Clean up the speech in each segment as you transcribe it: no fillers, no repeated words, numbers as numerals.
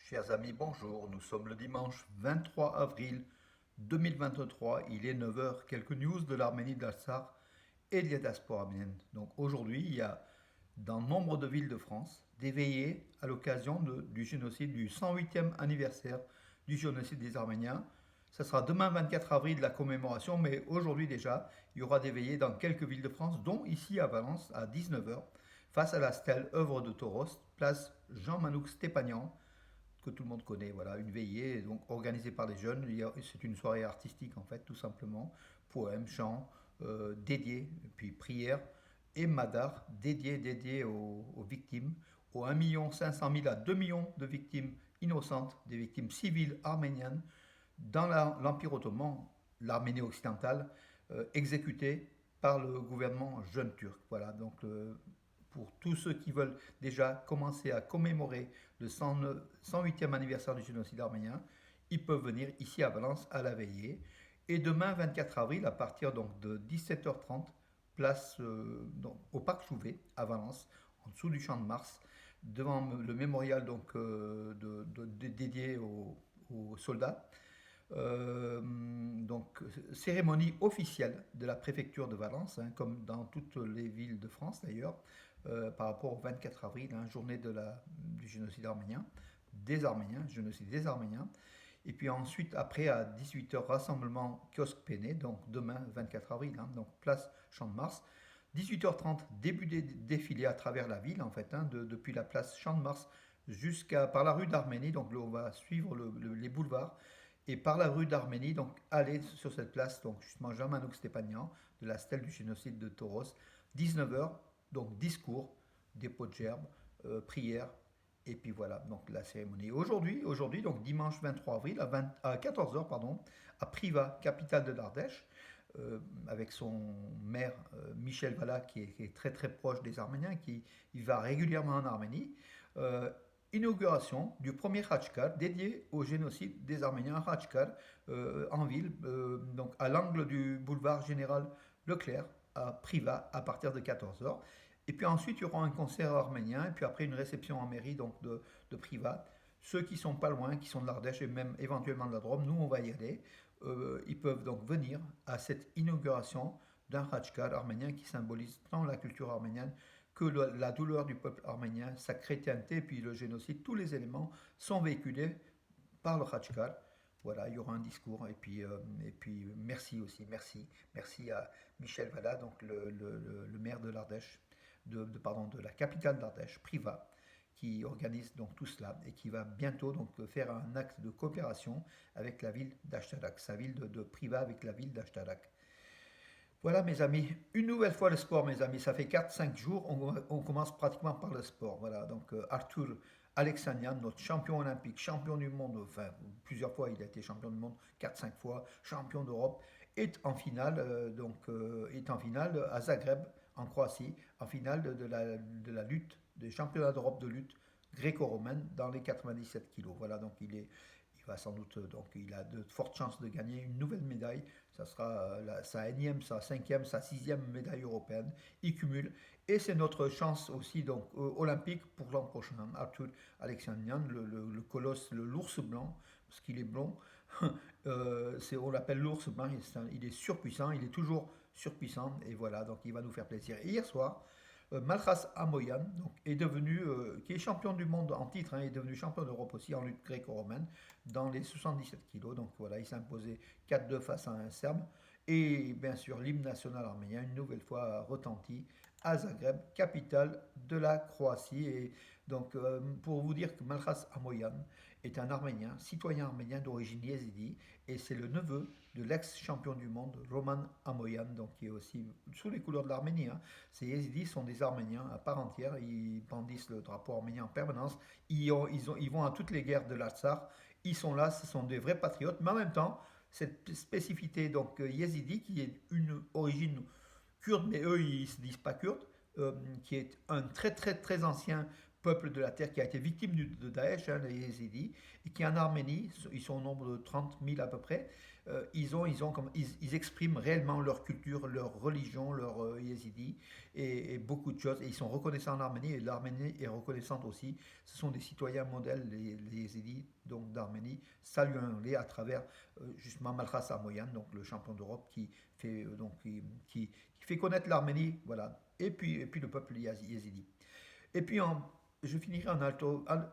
Chers amis, bonjour. Nous sommes le dimanche 23 avril 2023. Il est 9 heures. Quelques news de l'Arménie, de l'Artsakh et de la diaspora arménienne. Donc aujourd'hui, il y a dans nombre de villes de France des veillées à l'occasion du génocide, du 108e anniversaire du génocide des Arméniens. Ce sera demain 24 avril la commémoration, mais aujourd'hui déjà, il y aura des veillées dans quelques villes de France, dont ici à Valence à 19 heures, face à la stèle œuvre de Tauros, place Jean-Manouk Stépanian, que tout le monde connaît. Voilà, une veillée donc organisée par les jeunes. C'est une soirée artistique en fait, tout simplement. Poèmes, chants, dédiés, puis prières et madar dédiés aux victimes, aux 1,5 million à 2 millions de victimes innocentes, des victimes civiles arméniennes dans l'Empire ottoman, l'Arménie occidentale, exécutées par le gouvernement jeune turc. Voilà, donc pour tous ceux qui veulent déjà commencer à commémorer le 108e anniversaire du génocide arménien, ils peuvent venir ici à Valence à la veillée. Et demain, 24 avril, à partir donc de 17h30, place donc, au Parc Chouvet à Valence, en dessous du Champ de Mars, devant le mémorial donc, dédié aux soldats. Donc, cérémonie officielle de la préfecture de Valence, hein, comme dans toutes les villes de France d'ailleurs, par rapport au 24 avril, hein, journée du génocide arménien, des Arméniens, génocide des Arméniens. Et puis ensuite, après, à 18 heures, rassemblement kiosque Péné, donc demain, 24 avril, hein, donc place Champ de Mars. 18h30, début des défilés à travers la ville, en fait, hein, depuis la place Champ de Mars jusqu'à par la rue d'Arménie. Donc on va suivre les boulevards et par la rue d'Arménie, donc aller sur cette place, donc justement Jean-Manouk Stépanian, de la stèle du génocide de Tauros. 19 heures, donc discours, dépôt de gerbes, prière, et puis voilà, donc la cérémonie. Aujourd'hui, donc dimanche 23 avril, à 14 heures, pardon, à Privas, capitale de l'Ardèche, avec son maire Michel Vala, qui est très très proche des Arméniens, qui il va régulièrement en Arménie. Euh, Inauguration du premier Khachkar dédié au génocide des Arméniens, Khachkar, en ville, donc à l'angle du boulevard Général Leclerc, à Privas, à partir de 14 heures. Et puis ensuite, il y aura un concert arménien, et puis après une réception en mairie donc de Privas. Ceux qui sont pas loin, qui sont de l'Ardèche et même éventuellement de la Drôme, nous on va y aller. Ils peuvent donc venir à cette inauguration d'un Khachkar arménien qui symbolise tant la culture arménienne que la douleur du peuple arménien, sa chrétienté, puis le génocide, tous les éléments sont véhiculés par le Khachkar. Voilà, il y aura un discours et puis merci aussi, merci à Michel Vallat, donc le maire de l'Ardèche, pardon, de la capitale d'Ardèche, Privas, qui organise donc tout cela et qui va bientôt donc faire un acte de coopération avec la ville d'Ashtadak, sa ville de Privas avec la ville d'Ashtadak. Voilà mes amis, une nouvelle fois le sport mes amis, ça fait 4 5 jours, on commence pratiquement par le sport. Voilà, donc Arthur Alexanian, notre champion olympique, champion du monde, enfin plusieurs fois il a été champion du monde, 4 5 fois, champion d'Europe, est en finale à Zagreb, en Croatie, en finale de la lutte, des championnats d'Europe de lutte gréco-romaine dans les 97 kilos. Voilà, donc il va sans doute, donc il a de fortes chances de gagner une nouvelle médaille. Ça sera sa énième, sa cinquième, sa sixième médaille européenne. Il cumule. Et c'est notre chance aussi donc olympique pour l'an prochain. Arthur Alexandrian, le colosse, l'ours blanc, parce qu'il est blond. On l'appelle l'ours blanc. Il est surpuissant. Il est toujours surpuissant. Et voilà, donc il va nous faire plaisir. Et hier soir, Malchas Amoyan, donc, qui est champion du monde en titre, hein, est devenu champion d'Europe aussi en lutte gréco-romaine dans les 77 kilos. Donc voilà, il s'est imposé 4-2 face à un Serbe. Et bien sûr, l'hymne national arménien, une nouvelle fois retenti à Zagreb, capitale de la Croatie. Et donc, pour vous dire que Malchas Amoyan est un Arménien, citoyen arménien d'origine yézidi, et c'est le neveu de l'ex-champion du monde, Roman Amoyan, donc qui est aussi sous les couleurs de l'Arménie, hein. Ces yézidis sont des Arméniens à part entière, ils brandissent le drapeau arménien en permanence, ils vont à toutes les guerres de l'Artsakh, ils sont là, ce sont des vrais patriotes, mais en même temps, cette spécificité donc yézidi, qui est une origine kurde, mais eux ils ne se disent pas kurdes, qui est un très très très ancien peuple de la terre qui a été victime de Daesh, hein, les Yézidis, et qui en Arménie, ils sont au nombre de 30 000 à peu près, ils expriment réellement leur culture, leur religion, leur Yézidi, et beaucoup de choses, et ils sont reconnaissants en Arménie, et l'Arménie est reconnaissante aussi. Ce sont des citoyens modèles, les Yézidis, donc d'Arménie, saluons-les à travers justement Malchas Moyan, donc le champion d'Europe fait, qui fait connaître l'Arménie, voilà, et puis le peuple yézidi. Et puis, je finirai en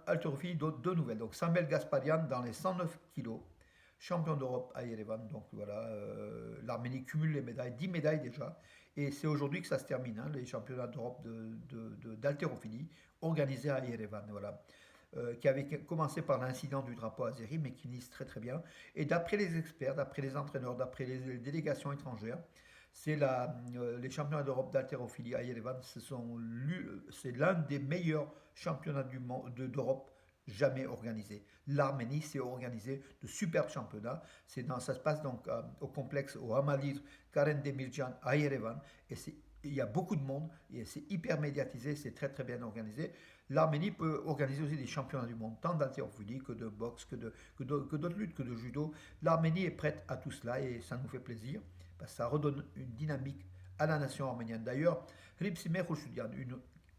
haltérophilie, deux nouvelles. Donc, Samuel Gasparian dans les 109 kilos, champion d'Europe à Yerevan. Donc, voilà, l'Arménie cumule les médailles, 10 médailles déjà. Et c'est aujourd'hui que ça se termine, hein, les championnats d'Europe d'haltérophilie organisés à Yerevan. Voilà. Qui avait commencé par l'incident du drapeau azéri, mais qui finissent très très bien. Et d'après les experts, d'après les entraîneurs, d'après les délégations étrangères, les championnats d'Europe d'haltérophilie à Yerevan, c'est l'un des meilleurs championnats d'Europe jamais organisés. L'Arménie s'est organisé de superbes championnats. Ça se passe donc au complexe au Hamalir Karen Demirjan à Yerevan. Et il y a beaucoup de monde et c'est hyper médiatisé, c'est très très bien organisé. L'Arménie peut organiser aussi des championnats du monde, tant d'haltérophilie que de boxe, que d'autres luttes, que de judo. L'Arménie est prête à tout cela et ça nous fait plaisir parce que ça redonne une dynamique à la nation arménienne. D'ailleurs, Ripsime Khouchoudian,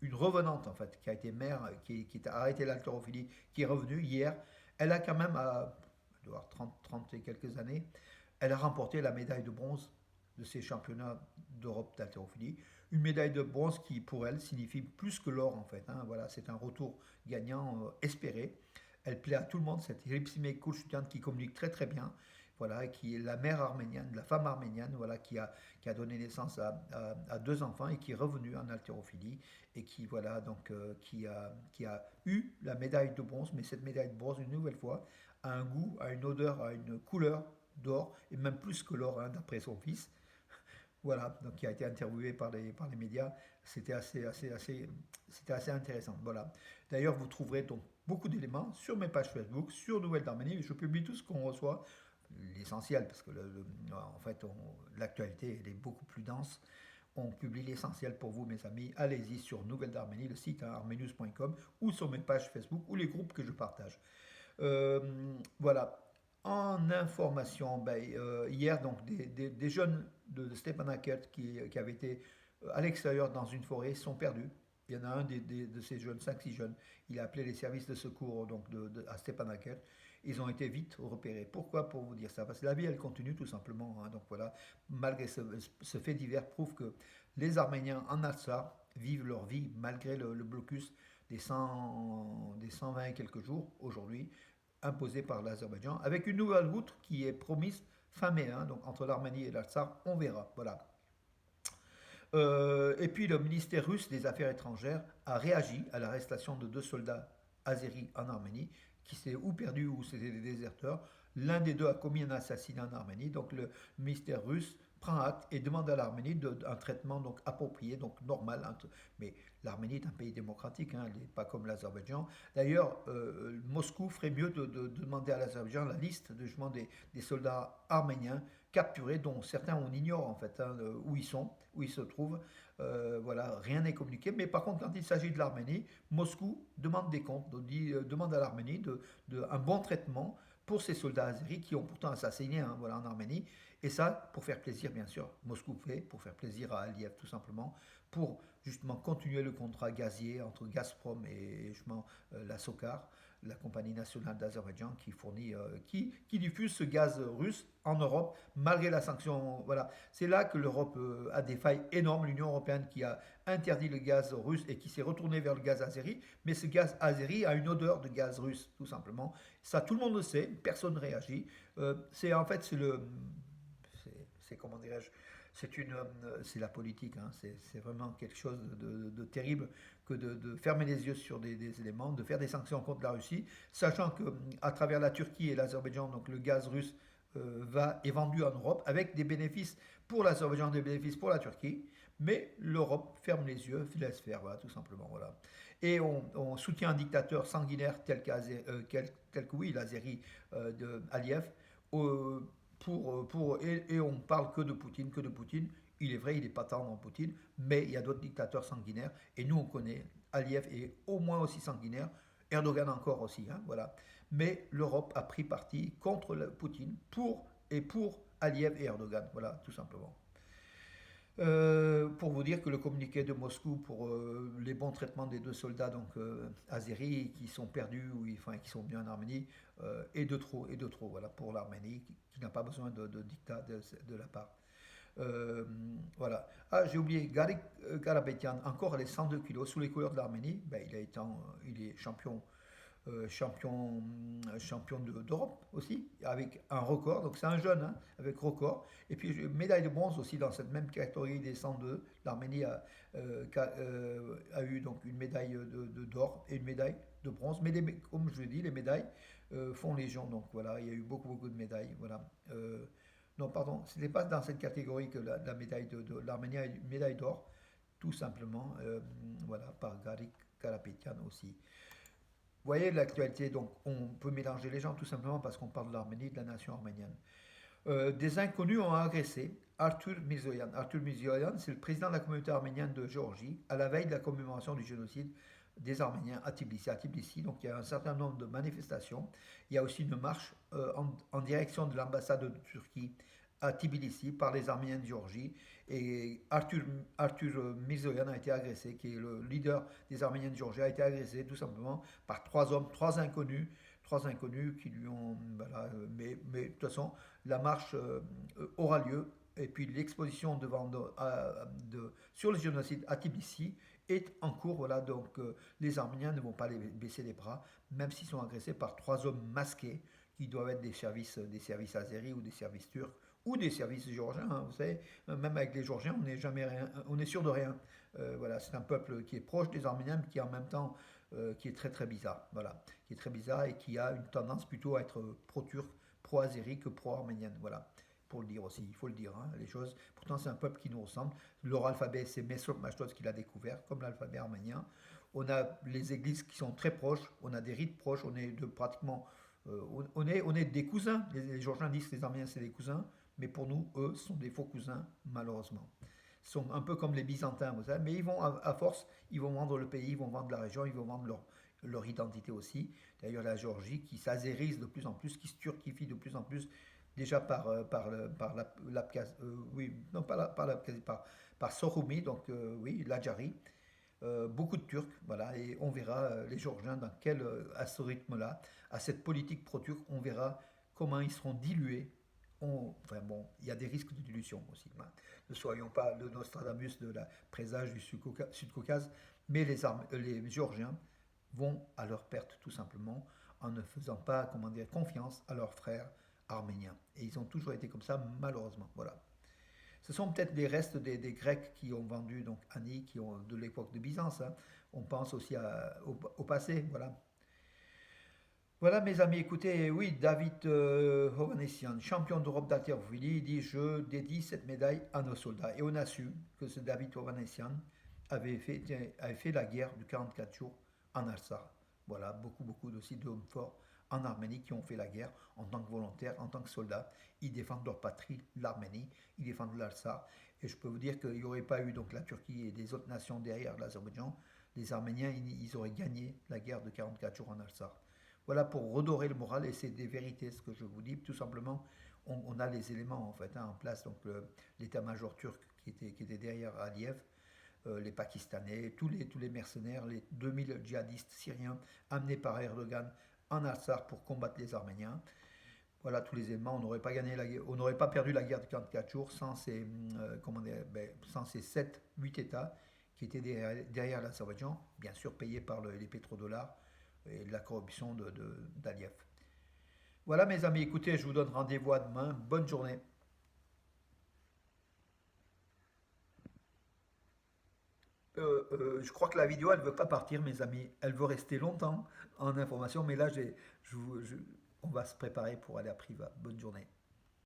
une revenante en fait, qui a été mère, qui a arrêté l'haltérophilie, qui est revenue hier, elle a quand même, à 30 et quelques années, elle a remporté la médaille de bronze de ces championnats d'Europe d'haltérophilie. Une médaille de bronze qui, pour elle, signifie plus que l'or en fait, hein. Voilà, c'est un retour gagnant espéré. Elle plaît à tout le monde, cette Ripsime Khouchoudian qui communique très très bien, voilà, qui est la mère arménienne, la femme arménienne, voilà, qui a donné naissance à deux enfants et qui est revenue en haltérophilie et qui, voilà, donc, qui a eu la médaille de bronze, mais cette médaille de bronze, une nouvelle fois, a un goût, a une odeur, a une couleur d'or, et même plus que l'or, hein, d'après son fils. Voilà, donc qui a été interviewé par les médias, c'était assez intéressant. Voilà. D'ailleurs, vous trouverez donc beaucoup d'éléments sur mes pages Facebook, sur Nouvelles d'Arménie. Je publie tout ce qu'on reçoit, l'essentiel, parce que en fait, l'actualité elle est beaucoup plus dense. On publie l'essentiel pour vous, mes amis. Allez-y sur Nouvelles d'Arménie, le site hein, armenius.com, ou sur mes pages Facebook ou les groupes que je partage. Voilà. En information, ben, hier, donc, des jeunes de Stepanakert qui avaient été à l'extérieur dans une forêt sont perdus. Il y en a un de ces jeunes, 5-6 jeunes, il a appelé les services de secours donc à Stepanakert. Ils ont été vite repérés. Pourquoi? Pour vous dire ça? Parce que la vie, elle continue tout simplement, hein. Donc voilà, malgré ce fait divers prouve que les Arméniens en Artsakh vivent leur vie malgré le blocus des 120 et quelques jours aujourd'hui imposé par l'Azerbaïdjan, avec une nouvelle route qui est promise fin mai, hein, donc entre l'Arménie et l'Artsakh, on verra. Voilà. Et puis le ministère russe des Affaires étrangères a réagi à l'arrestation de deux soldats azéris en Arménie, qui s'étaient ou perdus ou c'était des déserteurs. L'un des deux a commis un assassinat en Arménie, donc le ministère russe prend acte et demande à l'Arménie un traitement donc approprié, donc normal. Mais l'Arménie est un pays démocratique, hein, elle n'est pas comme l'Azerbaïdjan. D'ailleurs, Moscou ferait mieux de demander à l'Azerbaïdjan la liste justement des soldats arméniens capturés, dont certains on ignore en fait hein, où ils sont, où ils se trouvent. Voilà, rien n'est communiqué. Mais par contre, quand il s'agit de l'Arménie, Moscou demande des comptes, demande à l'Arménie un bon traitement pour ces soldats azéris qui ont pourtant assassiné hein, voilà, en Arménie. Et ça, pour faire plaisir, bien sûr, Moscou fait, pour faire plaisir à Aliyev tout simplement, pour justement continuer le contrat gazier entre Gazprom et justement la SOCAR, la compagnie nationale d'Azerbaïdjan qui diffuse ce gaz russe en Europe malgré la sanction. Voilà, c'est là que l'Europe a des failles énormes. L'Union européenne qui a interdit le gaz russe et qui s'est retournée vers le gaz azéri, mais ce gaz azéri a une odeur de gaz russe tout simplement. Ça, tout le monde le sait, personne ne réagit. C'est en fait c'est comment dirais-je, c'est la politique, hein. C'est vraiment quelque chose de terrible que de fermer les yeux sur des éléments, de faire des sanctions contre la Russie, sachant que à travers la Turquie et l'Azerbaïdjan, donc le gaz russe est vendu en Europe avec des bénéfices pour l'Azerbaïdjan, des bénéfices pour la Turquie, mais l'Europe ferme les yeux, laisse faire, voilà, tout simplement, voilà. Et on soutient un dictateur sanguinaire tel que oui, l'Azéri de Aliyev, euh, et on parle que de Poutine, que de Poutine. Il est vrai, il n'est pas tendre en Poutine, mais il y a d'autres dictateurs sanguinaires, et nous on connaît Aliyev est au moins aussi sanguinaire, Erdogan encore aussi, hein, voilà. Mais l'Europe a pris parti contre Poutine pour Aliyev et Erdogan, voilà, tout simplement. Pour vous dire que le communiqué de Moscou pour les bons traitements des deux soldats donc azéris qui sont perdus ou enfin, qui sont venus en Arménie est de trop voilà pour l'Arménie qui n'a pas besoin de dictat de la part. Euh, voilà. Ah, j'ai oublié, Garik Karapetyan, encore les 102 kilos sous les couleurs de l'Arménie. Ben, il est champion d'Europe aussi, avec un record. Donc c'est un jeune, hein, avec record. Et puis médaille de bronze aussi dans cette même catégorie des 102. L'Arménie a eu donc une médaille d'or et une médaille de bronze. Mais comme je l'ai dit, les médailles font légion. Donc voilà, il y a eu beaucoup de médailles. Voilà. Non, pardon, ce n'est pas dans cette catégorie que la médaille de l'Arménie a une médaille d'or, tout simplement, voilà, par Garik Karapetyan aussi. Vous voyez l'actualité, donc on peut mélanger les gens tout simplement parce qu'on parle de l'Arménie, de la nation arménienne. Des inconnus ont agressé Arthur Mirzoyan. Arthur Mirzoyan, c'est le président de la communauté arménienne de Géorgie, à la veille de la commémoration du génocide des Arméniens à Tbilissi. À Tbilissi, donc il y a un certain nombre de manifestations. Il y a aussi une marche en direction de l'ambassade de Turquie à Tbilissi par les Arméniens de Géorgie. Et Arthur Mirzoyan a été agressé, qui est le leader des Arméniens de Géorgie, a été agressé tout simplement par trois hommes, trois inconnus qui lui ont... Voilà, mais de toute façon, la marche aura lieu et puis l'exposition sur le génocide à Tbilissi est en cours. Voilà, donc les Arméniens ne vont pas baisser les bras, même s'ils sont agressés par trois hommes masqués qui doivent être des services azéris ou des services turcs ou des services géorgiens. Hein, vous savez, même avec les Géorgiens, on n'est jamais rien, on est sûr de rien. Voilà, c'est un peuple qui est proche des Arméniens, mais qui en même temps qui est très bizarre. Voilà, qui est très bizarre et qui a une tendance plutôt à être pro-turc, pro-azéri que pro-arménienne. Voilà, pour le dire aussi, il faut le dire, hein, les choses. Pourtant, c'est un peuple qui nous ressemble. Leur alphabet, c'est Mesrop Mashtoz qui l'a découvert, comme l'alphabet arménien. On a les églises qui sont très proches, on a des rites proches, on est de pratiquement. On est des cousins. Les Georgiens disent que les Arméniens, c'est des cousins, mais pour nous, eux, sont des faux cousins, malheureusement. Ils sont un peu comme les Byzantins, vous savez, mais ils vont, à force, ils vont vendre le pays, ils vont vendre la région, ils vont vendre leur identité aussi. D'ailleurs, la Géorgie qui s'azérise de plus en plus, qui se turquifie de plus en plus, déjà par oui, non pas par l'Abkhazie, par Soroumi, donc oui, l'Adjari, beaucoup de Turcs, voilà, et on verra les Géorgiens à ce rythme-là, à cette politique pro-turque, on verra comment ils seront dilués. Enfin bon, il y a des risques de dilution aussi. Hein. Ne soyons pas le Nostradamus de la présage du Sud-Caucase, mais les Géorgiens vont à leur perte tout simplement en ne faisant pas, comment dire, confiance à leurs frères arméniens. Et ils ont toujours été comme ça, malheureusement. Voilà. Ce sont peut-être des restes des Grecs qui ont vendu donc Annie, qui ont de l'époque de Byzance. Hein. On pense aussi au passé, voilà. Voilà mes amis, écoutez, oui, David Hovhannissian, champion d'Europe d'haltérophilie, dit je dédie cette médaille à nos soldats. Et on a su que ce David Hovhannissian avait fait la guerre du 44 jours en Alsar. Voilà, beaucoup aussi d'hommes forts en Arménie qui ont fait la guerre en tant que volontaires, en tant que soldats. Ils défendent leur patrie, l'Arménie, ils défendent l'Alsar. Et je peux vous dire qu'il n'y aurait pas eu donc la Turquie et des autres nations derrière l'Azerbaïdjan. Les Arméniens, ils auraient gagné la guerre de 44 jours en Alsar. Voilà pour redorer le moral et c'est des vérités ce que je vous dis. Tout simplement, on a les éléments en fait hein, en place. Donc l'état-major turc qui était derrière Aliyev, les Pakistanais, tous les mercenaires, les 2000 djihadistes syriens amenés par Erdogan en Alsar pour combattre les Arméniens. Voilà tous les éléments. On n'aurait pas perdu la guerre de 44 jours sans sans ces 7-8 États qui étaient derrière l'Azerbaïdjan, bien sûr payés par les pétrodollars et de la corruption d'Aliyev. Voilà mes amis, écoutez, je vous donne rendez-vous à demain. Bonne journée. Je crois que la vidéo, elle ne veut pas partir, mes amis. Elle veut rester longtemps en information, mais là, on va se préparer pour aller à Priva. Bonne journée.